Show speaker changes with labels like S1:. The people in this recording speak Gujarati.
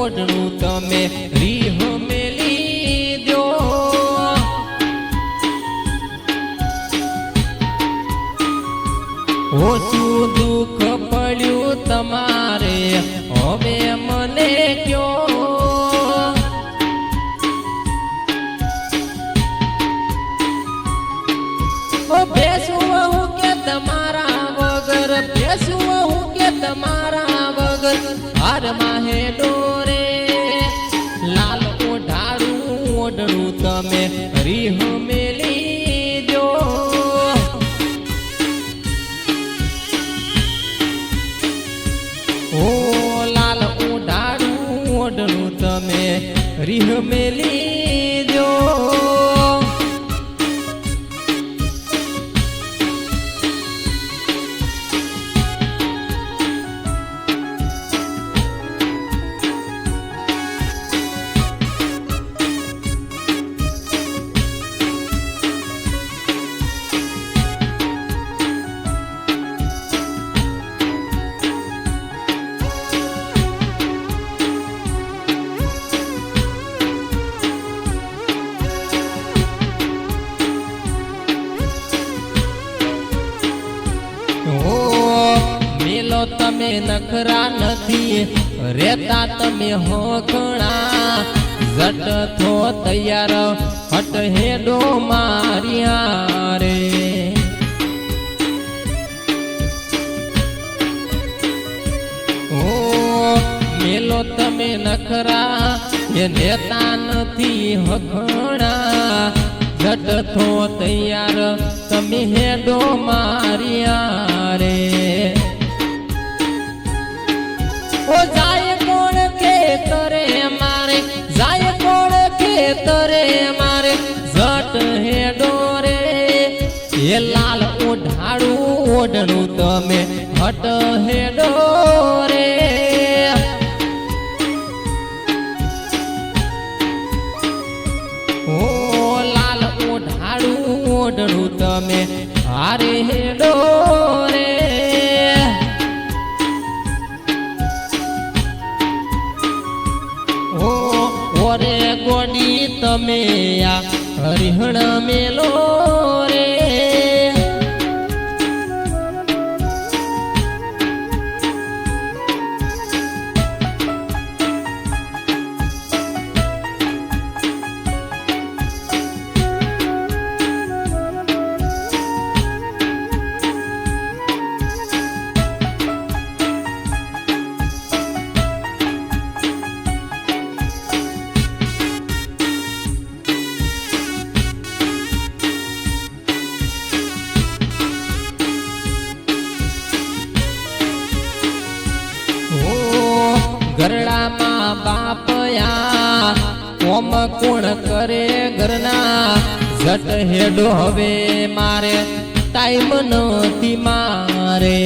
S1: ઓઢણું તમે રીહ મેલી દો ઓછું દુઃખ પડ્યું તમારે હવે મને કયો બેસું હું કે તમારા વગર બેસું હું કે તમારા વગર હાર માહે ડોરે લાલ ઓઢાડું ઓઢણું તમે રીહ મેલી દો ઓ લાલ ઓઢાડું ઓઢણું તમે રીહ મેલી દો તમે નખરા નથી રેતા તમે હો ઘણા જટ થો તૈયાર હટ હેડો મારિયા રે ઓ મેલો તમે નખરા એ નેતા નથી હખણા જટ થો તૈયાર તમે હેડો મારિયા રે ઓ જાય કોણ ખેતરે મારે જાય કોણ ખેતરે મારે જટ હેડો રે એ લાલ ઓઢાડું ઓઢણું તમે હટ હેડો રે ઓ લાલ ઓઢાડું ઓઢણું તમે હારે હેડો રે ઓરે ગોડી તમે આ હરિહણ મેલો રે ગરડામાં બાપયા કોમ કોણ કરે ઘરના જટ હેડો હવે મારે ટાઈમ નથી મારે